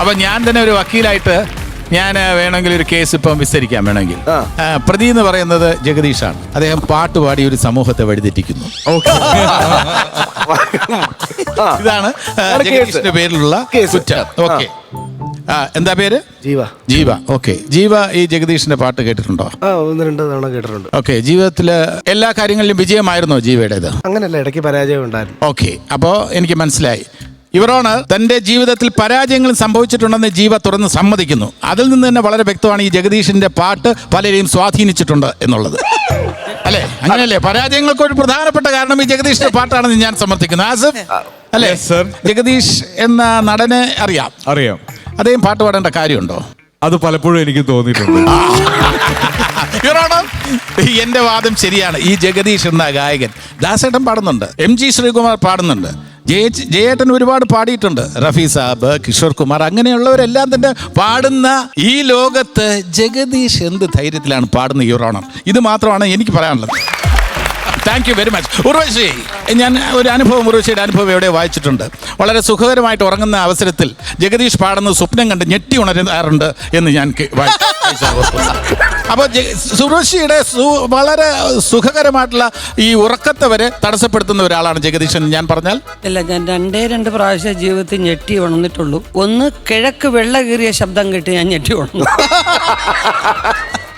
അപ്പൊ ഞാൻ തന്നെ ഒരു വക്കീലായിട്ട് ഞാൻ വേണമെങ്കിൽ ഒരു കേസ് ഇപ്പം വിസ്തരിക്കാൻ വേണമെങ്കിൽ പ്രതി എന്ന് പറയുന്നത് ജഗദീഷാണ്. അദ്ദേഹം പാട്ട് പാടി ഒരു സമൂഹത്തെ വഴിതെറ്റിക്കുന്നു. ഇതാണ് ജഗദീഷിന്റെ പേരിലുള്ള കുറ്റം. ഓക്കെ, എന്താ പേര്? ജീവ. ഓക്കെ, ജീവ ഈ ജഗദീഷിന്റെ പാട്ട് കേട്ടിട്ടുണ്ടോ? 1-2 തവണ കേട്ടിട്ടുണ്ട്. ഓക്കെ, ജീവിതത്തില് എല്ലാ കാര്യങ്ങളിലും വിജയമായിരുന്നോ ജീവയുടേത്? അങ്ങനല്ല, ഇടയ്ക്ക് പരാജയം ഉണ്ടായിരുന്നു. ഓക്കെ, അപ്പോ എനിക്ക് മനസ്സിലായി. ഇവരാണ് തന്റെ ജീവിതത്തിൽ പരാജയങ്ങൾ സംഭവിച്ചിട്ടുണ്ടെന്ന് ജീവ തുറന്ന് സമ്മതിക്കുന്നു. അതിൽ നിന്ന് തന്നെ വളരെ വ്യക്തമാണ് ഈ ജഗദീഷിന്റെ പാട്ട് പലരെയും സ്വാധീനിച്ചിട്ടുണ്ട് എന്നുള്ളത്. അല്ലെ, അങ്ങനെയല്ലേ? പരാജയങ്ങൾക്ക് ഒരു പ്രധാനപ്പെട്ട കാരണം ഈ ജഗദീഷിന്റെ പാട്ടാണെന്ന് ഞാൻ സമർത്ഥിക്കുന്നു. ആസിഫ് അല്ലേ സർ? ജഗദീഷ് എന്ന നടനെ അറിയാം. അദ്ദേഹം പാട്ട് പാടേണ്ട കാര്യമുണ്ടോ? അത് പലപ്പോഴും എനിക്ക് തോന്നിയിട്ടുണ്ട്. എന്റെ വാദം ശരിയാണ്. ഈ ജഗദീഷ് എന്ന ഗായകൻ ദാസേട്ടൻ പാടുന്നുണ്ട്, MG ശ്രീകുമാർ പാടുന്നുണ്ട്, ജയേട്ടൻ ഒരുപാട് പാടിയിട്ടുണ്ട്, റഫി സാബ്, കിഷോർ കുമാർ, അങ്ങനെയുള്ളവരെല്ലാം തന്നെ പാടുന്ന ഈ ലോകത്ത് ജഗദീഷ് എന്ത് ധൈര്യത്തിലാണ് പാടുന്ന യുവർ ഓണർ. ഇത് മാത്രമാണ് എനിക്ക് പറയാനുള്ളത്. Thank you very much. Urvashi, ഞാൻ ഒരു അനുഭവം, ഉർവശിയുടെ അനുഭവം എവിടെ വായിച്ചിട്ടുണ്ട്. വളരെ സുഖകരമായിട്ട് ഉറങ്ങുന്ന അവസരത്തിൽ ജഗദീഷ് പാടുന്നത് സ്വപ്നം കണ്ട് ഞെട്ടി ഉണരാറുണ്ട് എന്ന് ഞാൻ അപ്പോൾ ഉർവശിയുടെ വളരെ സുഖകരമായിട്ടുള്ള ഈ ഉറക്കത്തെ വരെ തടസ്സപ്പെടുത്തുന്ന ഒരാളാണ് ജഗദീശൻ ഞാൻ പറഞ്ഞാൽ. ഇല്ല, ഞാൻ 2 പ്രാവശ്യം ജീവിതത്തിൽ ഞെട്ടി ഉണർന്നിട്ടുള്ളൂ. ഒന്ന്, കിഴക്ക് വെള്ള കീറിയ ശബ്ദം കേട്ട് ഞാൻ ഞെട്ടി ഉണർന്നു.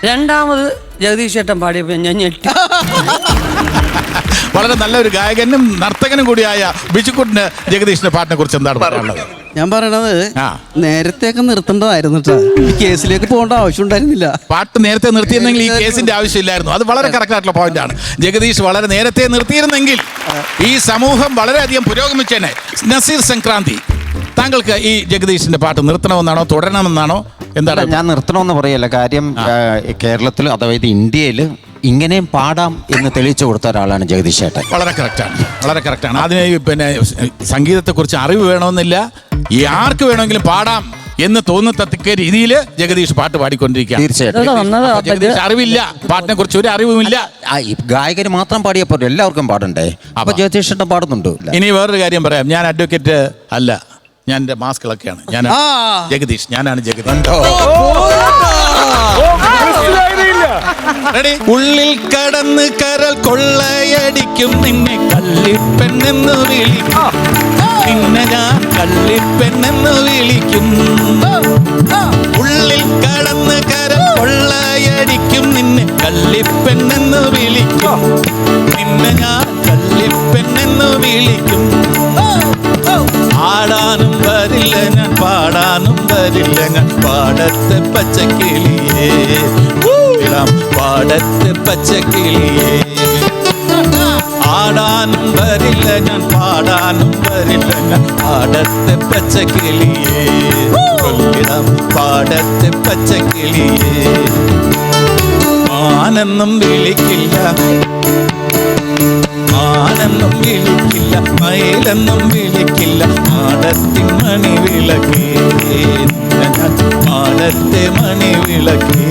രണ്ടാമത് ജഗദീഷ് ചേട്ടൻ പാടിയപ്പോൾ ഞാൻ ഞെട്ടി. വളരെ നല്ലൊരു ഗായകനും നർത്തകനും കൂടിയായ ബിജുക്കുട്ടിന് ജഗദീഷിന്റെ പാട്ടിനെ കുറിച്ച് എന്താണ് പറയാനുള്ളത്? ഞാൻ പറയണത് നേരത്തെയൊക്കെ നിർത്തേണ്ടതായിരുന്നു കേട്ടോ. ഈ കേസിലേക്ക് പോകേണ്ട ആവശ്യം ഉണ്ടായിരുന്നില്ല. പാട്ട് നേരത്തെ നിർത്തിയിരുന്നെങ്കിൽ ഈ കേസിന്റെ ആവശ്യമില്ലായിരുന്നു. അത് വളരെ കറക്റ്റ് ആയിട്ടുള്ള പോയിന്റ് ആണ്. ജഗദീഷ് വളരെ നേരത്തെ നിർത്തിയിരുന്നെങ്കിൽ ഈ സമൂഹം വളരെയധികം പുരോഗമിച്ചേനെ. നസീർ സംക്രാന്തി, താങ്കൾക്ക് ഈ ജഗദീഷിന്റെ പാട്ട് നിർത്തണമെന്നാണോ തുടരണമെന്നാണോ? എന്താണ്? ഞാൻ നിർത്തണമെന്ന് പറയല്ല. കാര്യം കേരളത്തിൽ അതായത് ഇന്ത്യയിൽ ഇങ്ങനെയും പാടാം എന്ന് തെളിയിച്ചു കൊടുത്ത ഒരാളാണ് ജഗദീഷ് ചേട്ടൻ. വളരെ കറക്റ്റാണ്. അതിന് പിന്നെ സംഗീതത്തെക്കുറിച്ച് അറിവ് വേണമെന്നില്ല, ആർക്ക് വേണമെങ്കിലും പാടാം എന്ന് തോന്നത്തക്ക രീതിയിൽ ജഗദീഷ് പാട്ട് പാടിക്കൊണ്ടിരിക്കുകയാണ്. തീർച്ചയായിട്ടും ജഗദീഷ് അറിവില്ല, പാട്ടിനെ കുറിച്ച് ഒരു അറിവുമില്ല. ഗായകര് മാത്രം പാടിയപ്പോൾ എല്ലാവർക്കും പാടണ്ടേ? അപ്പൊ ജഗദീഷ് ചേട്ടൻ പാടുന്നുണ്ട്. ഇനി വേറൊരു കാര്യം പറയാം. ഞാൻ അഡ്വക്കേറ്റ് അല്ല, ഞാൻ എൻ്റെ മാസ്കളൊക്കെയാണ്. ഞാൻ ജഗദീഷ്, ഞാനാണ് ജഗദീഷ്. ഉള്ളിൽ കടന്ന് കരൽ കൊള്ളയടിക്കും നിന്നെ കള്ളിപ്പെണ്ണെന്ന് വിളിക്കും, നിന്നെ ഞാൻ കള്ളിപ്പെണ്ണെന്ന് വിളിക്കും. ഉള്ളിൽ കടന്ന് കരൽ കൊള്ളയടിക്കും നിന്നെ കള്ളിപ്പെണ്ണെന്ന് വിളിക്കും, നിന്നെ ഞാൻ കള്ളിപ്പെണ്ണെന്ന് വിളിക്കും. ആടാനും വരില്ല ഞാൻ, പാടാനും വരില്ല ഞാൻ, പാടത്തെ പച്ചക്കിളിയേ, പാടത്തെ പച്ചക്കിളിയേ. ആടാനും വരില്ല ഞാൻ, പാടാനും വരില്ല ഞാൻ, പാടത്തെ പച്ചക്കിളിയേ, പാടത്തെ പച്ചക്കിളിയേ. മാനെന്നും വിളിക്കില്ല, മാനെന്നും വിളിക്കില്ല, മയിലെന്നും വിളിക്കില്ല, മാടത്തിൻ മണി വിളക്കേ, മാടത്തെ മണി വിളക്കേ.